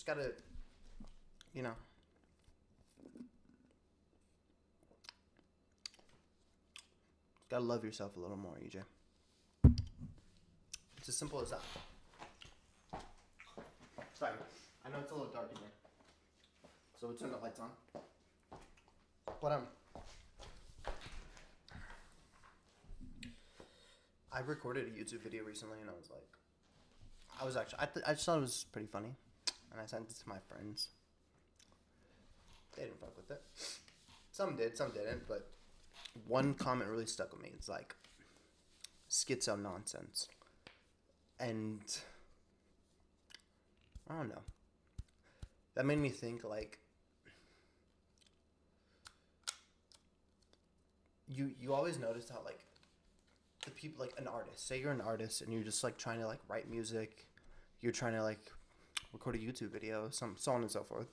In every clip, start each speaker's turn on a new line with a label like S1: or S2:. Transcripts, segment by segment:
S1: just gotta, you know, gotta love yourself a little more, EJ. It's as simple as that. Sorry, I know it's a little dark in here, so we'll turn the lights on. But I recorded a YouTube video recently, and I just thought it was pretty funny, and I sent it to my friends. They didn't fuck with it. Some did, some didn't, but one comment really stuck with me. It's like, schizo nonsense. And I don't know. That made me think, like, you always notice how, like, the people, like, an artist, say you're an artist and you're just, like, trying to, like, write music, you're trying to, like, record a YouTube video, so on and so forth.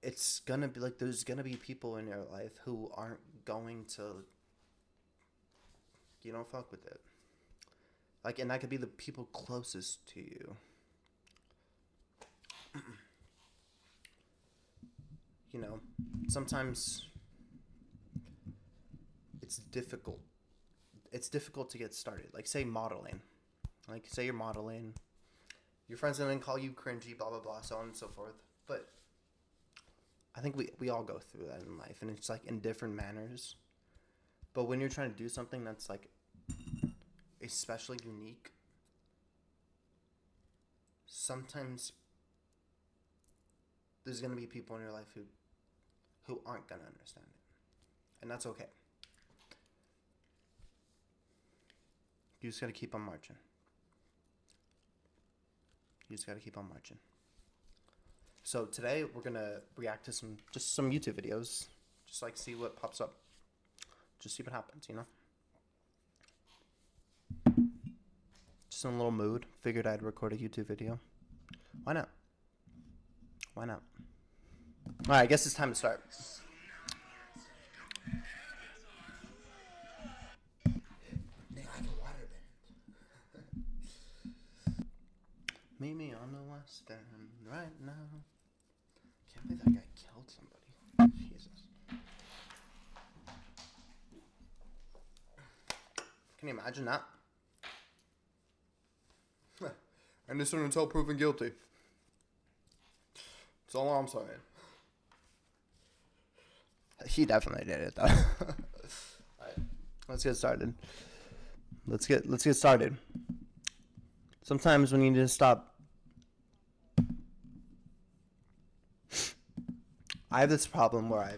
S1: It's gonna be, like, there's gonna be people in your life who aren't going to, fuck with it. Like, and that could be the people closest to you. Sometimes it's difficult. It's difficult to get started. Like, say modeling. Like, say you're modeling. Your friends gonna call you cringy, blah, blah, blah, so on and so forth. But I think we all go through that in life, and it's, like, in different manners. But when you're trying to do something that's, like, especially unique, sometimes there's gonna be people in your life who aren't gonna understand it. And that's okay. You just gotta keep on marching. You just gotta keep on marching. So today we're gonna react to some YouTube videos. Just like see what pops up. Just see what happens, Just in a little mood. Figured I'd record a YouTube video. Why not? Why not? Alright, I guess it's time to start. Meet me on the West End right now. Can't believe that guy killed somebody. Jesus. Can you imagine that? Innocent until proven guilty. That's all I'm saying. He definitely did it though. Alright, let's get started. Let's get started. Sometimes when you need to stop. I have this problem where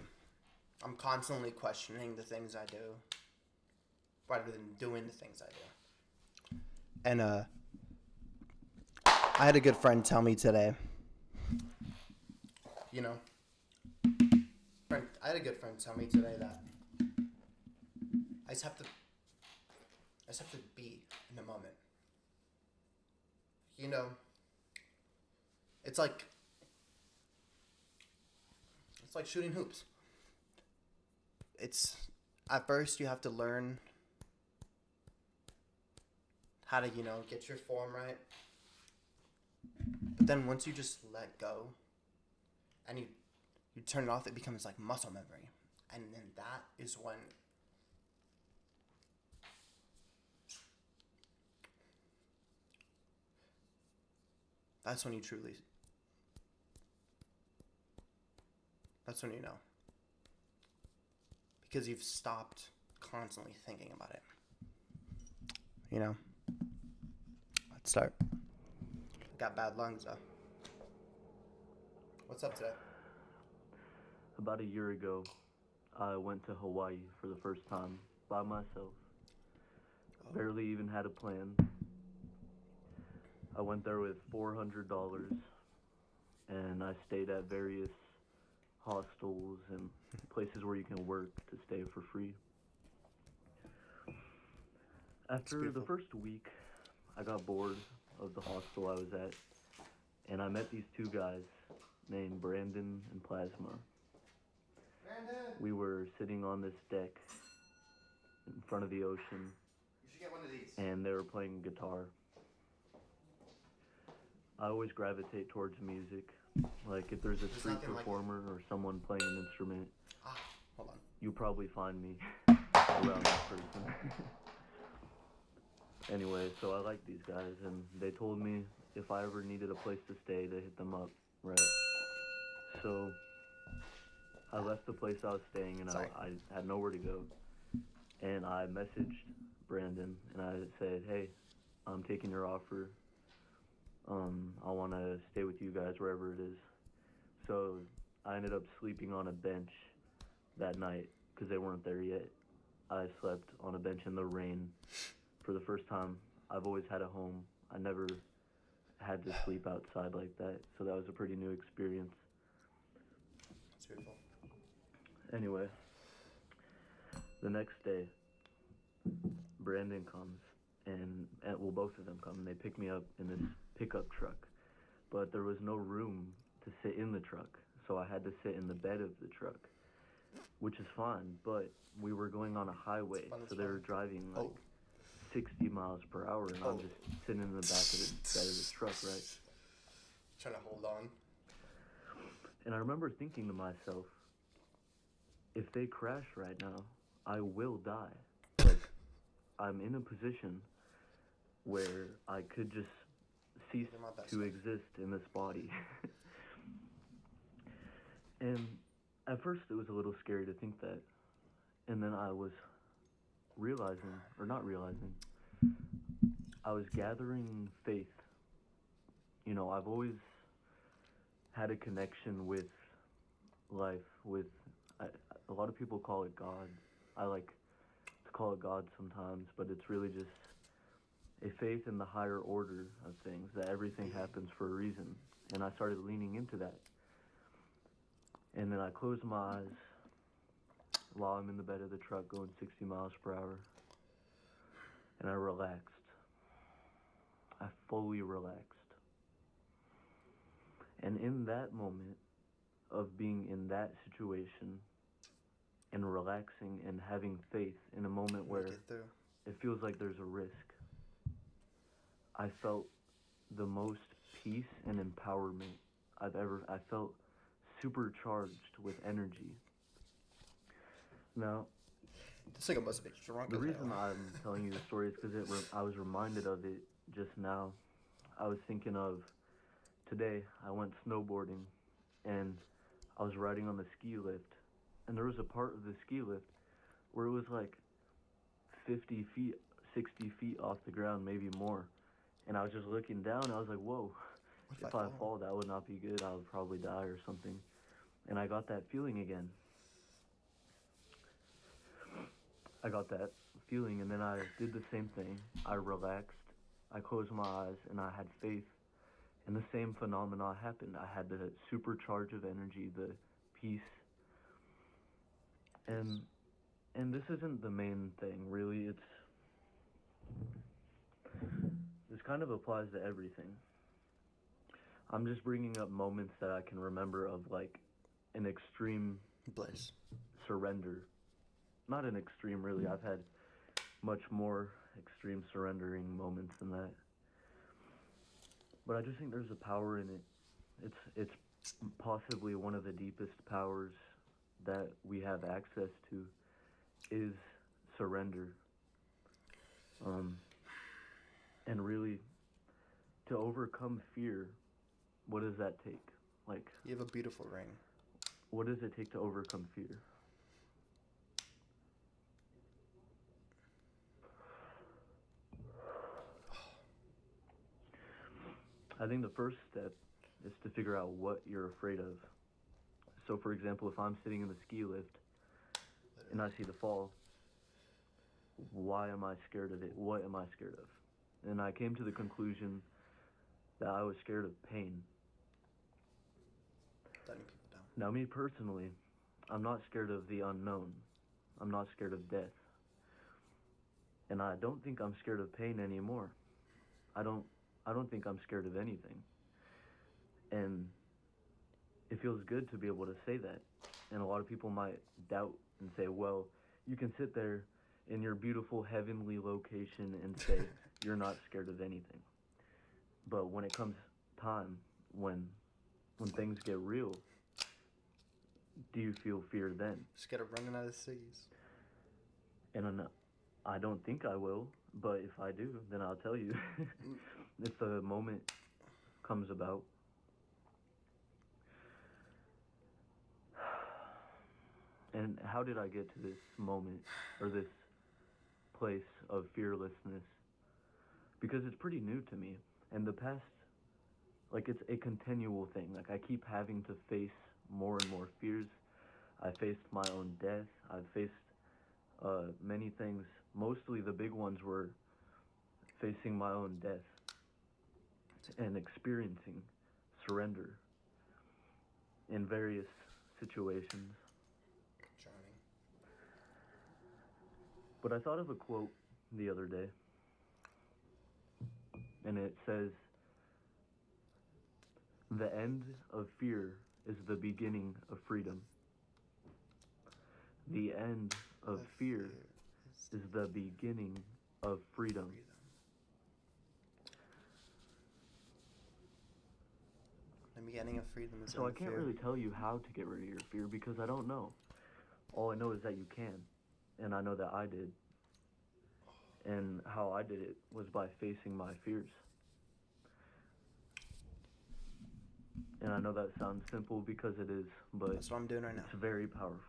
S1: I'm constantly questioning the things I do rather than doing the things I do. And I had a good friend tell me today. I had a good friend tell me today that I just have to be in the moment. It's like shooting hoops. It's at first you have to learn how to, get your form right. But then once you just let go and you turn it off, it becomes like muscle memory. And then that is when you truly, that's when you know. Because you've stopped constantly thinking about it. Let's start. Got bad lungs though. What's up today?
S2: About a year ago, I went to Hawaii for the first time by myself. Barely even had a plan. I went there with $400, and I stayed at various hostels and places where you can work to stay for free. After the first week, I got bored of the hostel I was at, and I met these two guys named Brandon and Plasma.
S1: Brandon!
S2: We were sitting on this deck in front of the ocean.
S1: You should get one of these.
S2: And they were playing guitar. I always gravitate towards music. Like if there's a
S1: There's
S2: street
S1: nothing like it.
S2: performer or someone playing an instrument,
S1: Ah, hold on.
S2: you'll probably find me around that person. Anyway, so I like these guys, and they told me if I ever needed a place to stay, to hit them up, right? So I left the place I was staying, and
S1: Sorry.
S2: I had nowhere to go. And I messaged Brandon, and I said, hey, I'm taking your offer. I want to stay with you guys wherever it is. So I ended up sleeping on a bench that night because they weren't there yet. I slept on a bench in the rain for the first time. I've always had a home. I never had to sleep outside like that, so that was a pretty new experience.
S1: It's beautiful.
S2: Anyway, the next day, Brandon comes, and well, both of them come, and they pick me up in this pickup truck. But there was no room to sit in the truck, so I had to sit in the bed of the truck, which is fine, but we were going on a highway,
S1: Fun as
S2: so they were
S1: fun.
S2: driving like
S1: Oh.
S2: 60 miles per hour, and
S1: Oh.
S2: I'm just sitting in the back of the bed of the truck, right?
S1: Trying to hold on.
S2: And I remember thinking to myself, if they crash right now, I will die. Like, I'm in a position where I could just cease
S1: You're my best
S2: to
S1: friend.
S2: exist in this body. And at first it was a little scary to think that. And then I was realizing, or not realizing, I was gathering faith. You know, I've always had a connection with life, with, a lot of people call it God. I like to call it God sometimes, but it's really just a faith in the higher order of things, that everything happens for a reason. And I started leaning into that. And then I closed my eyes while I'm in the bed of the truck going 60 miles per hour. And I relaxed. I fully relaxed. And in that moment of being in that situation and relaxing and having faith in a moment where
S1: Make it through.
S2: it feels like there's a risk, I felt the most peace and empowerment I felt supercharged with energy. Now,
S1: This nigga must be drunk.
S2: the
S1: as
S2: reason
S1: hell.
S2: I'm telling you the story is because I was reminded of it just now. I was thinking of today, I went snowboarding, and I was riding on the ski lift, and there was a part of the ski lift where it was like 50 feet, 60 feet off the ground, maybe more. And I was just looking down, and I was like, whoa,
S1: What
S2: if I fall, that would not be good. I would probably die or something. And I got that feeling again. I got that feeling, and then I did the same thing. I relaxed, I closed my eyes, and I had faith. And the same phenomena happened. I had the supercharge of energy, the peace. And this isn't the main thing, really. This kind of applies to everything. I'm just bringing up moments that I can remember of like an extreme
S1: Bliss.
S2: surrender. Not an extreme, really. I've had much more extreme surrendering moments than that. But I just think there's a power in it. It's possibly one of the deepest powers that we have access to is surrender. And really, to overcome fear, what does that take? Like,
S1: You have a beautiful ring.
S2: what does it take to overcome fear? I think the first step is to figure out what you're afraid of. So, for example, if I'm sitting in the ski lift and I see the fall, why am I scared of it? What am I scared of? And I came to the conclusion that I was scared of pain.
S1: Letting people down.
S2: Now, me personally, I'm not scared of the unknown. I'm not scared of death. And I don't think I'm scared of pain anymore. I don't think I'm scared of anything. And it feels good to be able to say that. And a lot of people might doubt and say, well, you can sit there in your beautiful heavenly location and say you're not scared of anything. But when it comes time when things get real, do you feel fear then?
S1: Just gotta run out of the cities.
S2: And I don't think I will, but if I do, then I'll tell you. If the moment comes about. And how did I get to this moment, or this place of fearlessness? Because it's pretty new to me. And the past, like, it's a continual thing. Like, I keep having to face more and more fears. I faced my own death. I've faced many things. Mostly the big ones were facing my own death and experiencing surrender in various situations.
S1: Drowning.
S2: But I thought of a quote the other day, and it says, "The end of fear is the beginning of freedom." The end of fear is the beginning of freedom.
S1: The beginning of freedom is
S2: So I can't really tell you how to get rid of your fear because I don't know. All I know is that you can, and I know that I did. And how I did it was by facing my fears. And I know that sounds simple because it is, but
S1: that's what I'm doing right now.
S2: It's very powerful.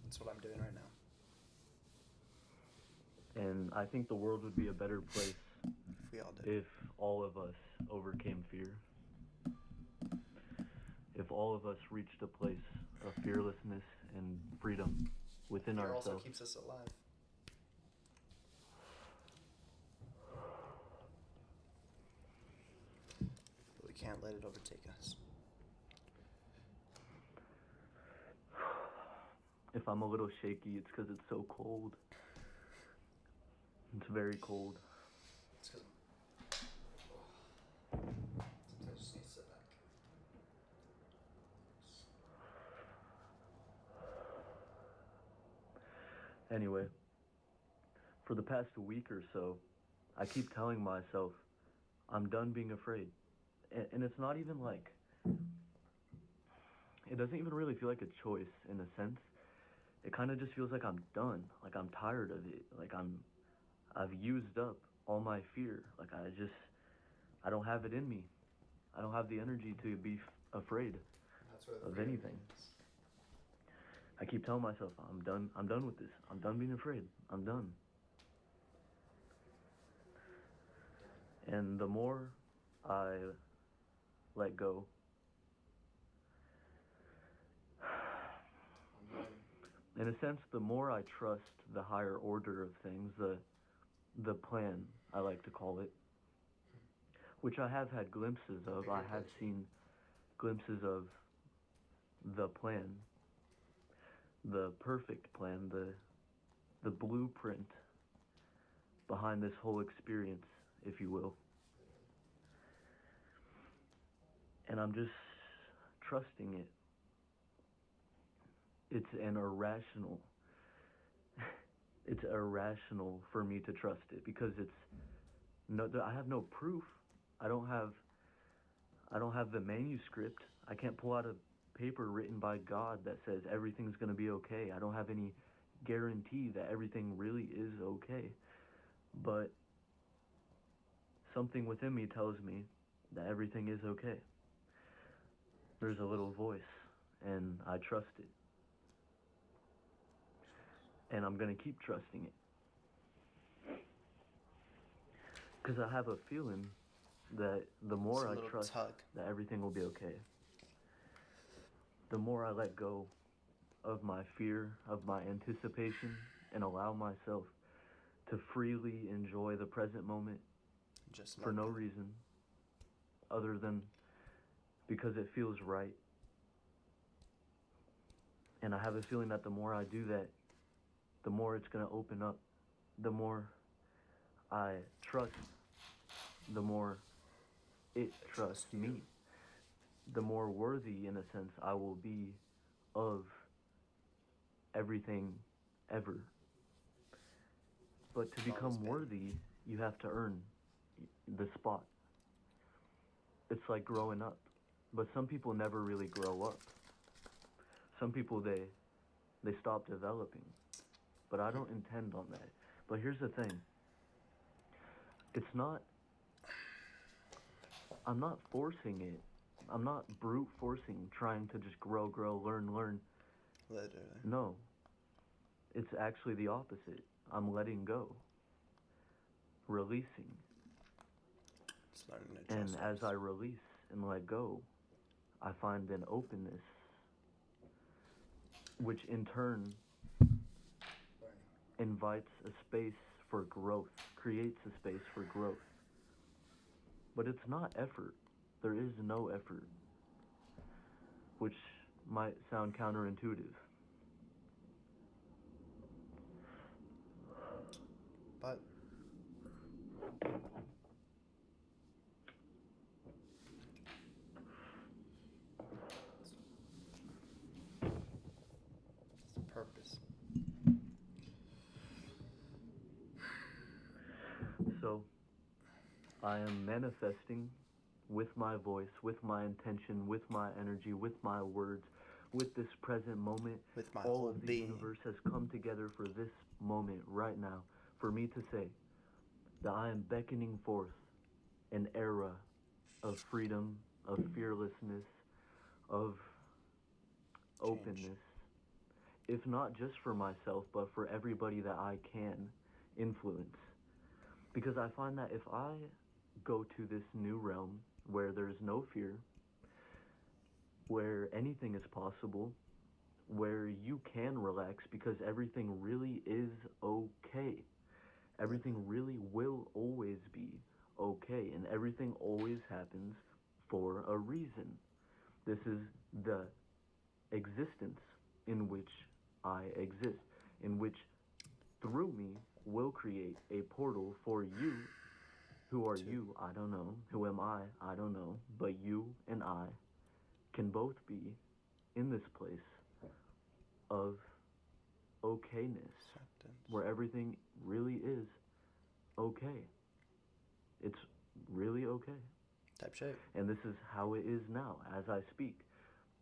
S1: That's what I'm doing right now.
S2: And I think the world would be a better place
S1: if we all did.
S2: If all of us overcame fear. If all of us reached a place of fearlessness and freedom within
S1: Fear
S2: ourselves.
S1: also keeps us alive. But we can't let it overtake us.
S2: If I'm a little shaky, it's because it's so cold. It's very cold.
S1: It's because sometimes I just need to sit back.
S2: Anyway, for the past week or so, I keep telling myself, I'm done being afraid. And it's not even like, it doesn't even really feel like a choice in a sense. It kind of just feels like I'm done. Like I'm tired of it. Like I've used up all my fear. Like I don't have it in me. I don't have the energy to be afraid of anything. I keep telling myself, I'm done with this. I'm done being afraid. I'm done. And the more I let go, in a sense, the more I trust the higher order of things, the plan, I like to call it, which I have had glimpses of. I have seen glimpses of the plan, the perfect plan, the blueprint behind this whole experience, if you will. And I'm just trusting it. It's irrational for me to trust it because I have no proof. I don't have the manuscript. I can't pull out a paper written by God that says everything's going to be okay. I don't have any guarantee that everything really is okay. But something within me tells me that everything is okay. There's a little voice, and I trust it. And I'm going to keep trusting it. Because I have a feeling that the more I trust that everything will be okay, the more I let go of my fear, of my anticipation, and allow myself to freely enjoy the present moment for no reason other than because it feels right. And I have a feeling that the more I do that, the more it's going to open up. The more I trust, the more it trusts me. The more worthy, in a sense, I will be of everything ever. But to become worthy, you have to earn the spot. like growing up. But some people never really grow up. Some people, they stop developing. But I don't intend on that. But here's the thing. It's not, I'm not forcing it. I'm not brute forcing, trying to just grow, learn.
S1: Literally.
S2: No. It's actually the opposite. I'm letting go. Releasing.
S1: Just learning to
S2: And
S1: trust
S2: as
S1: us.
S2: I release and let go, I find an openness, which in turn invites a space for growth, creates a space for growth. But it's not effort. There is no effort, which might sound counterintuitive.
S1: But it's the purpose.
S2: So, I am manifesting with my voice, with my intention, with my energy, with my words, with this present moment.
S1: With my
S2: All
S1: whole
S2: of the
S1: being.
S2: universe has come together for this moment right now, for me to say that I am beckoning forth an era of freedom, of fearlessness, of openness, if not just for myself, but for everybody that I can influence. Because I find that if I go to this new realm where there's no fear, where anything is possible, where you can relax because everything really is okay. Everything really will always be okay, and everything always happens for a reason. This is the existence in which I exist, in which through me will create a portal for you. Who are you? I don't know. Who am I? I don't know. But you and I can both be in this place of okayness, where everything really is okay. It's really okay.
S1: Type shit.
S2: And this is how it is now as I speak.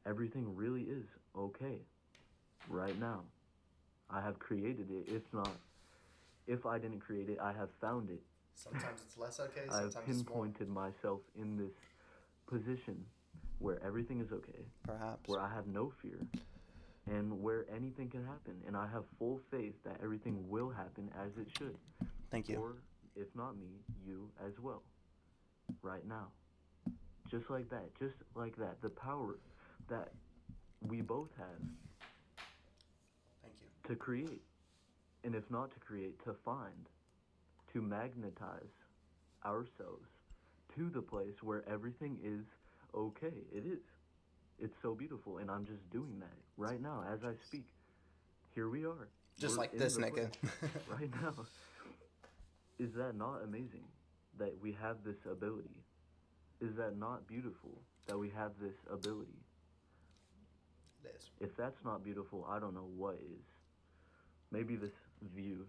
S2: Everything really is okay right now. I have created it. If I didn't create it, I have found it.
S1: Sometimes it's less okay,
S2: I have
S1: sometimes it's more.
S2: pinpointed myself in this position where everything is okay,
S1: Perhaps.
S2: where I have no fear, and where anything can happen. And I have full faith that everything will happen as it should.
S1: Thank you.
S2: Or, if not me, you as well. Right now. Just like that. Just like that. The power that we both have
S1: Thank you.
S2: to create. And if not to create, to find. To magnetize ourselves to the place where everything is okay. It is. It's so beautiful, and I'm just doing that right now as I speak. Here we are.
S1: Just
S2: We're
S1: like
S2: in
S1: this,
S2: the
S1: nigga.
S2: place right now. Is that not amazing that we have this ability? Is that not beautiful that we have this ability?
S1: It is.
S2: If that's not beautiful, I don't know what is. Maybe this view.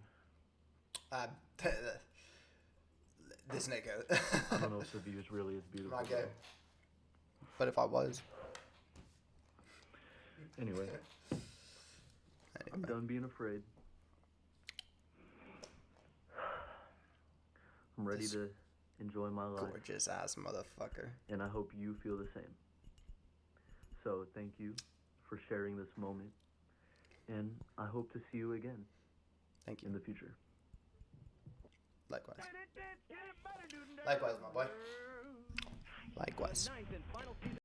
S1: This nigga.
S2: I don't know if the view is really as beautiful.
S1: I'm not gay. But if I was.
S2: Anyway, I'm done being afraid. I'm ready
S1: This
S2: to enjoy my life.
S1: Gorgeous ass motherfucker.
S2: And I hope you feel the same. So thank you for sharing this moment. And I hope to see you again
S1: Thank you.
S2: in the future.
S1: Likewise. Likewise, my boy. Likewise.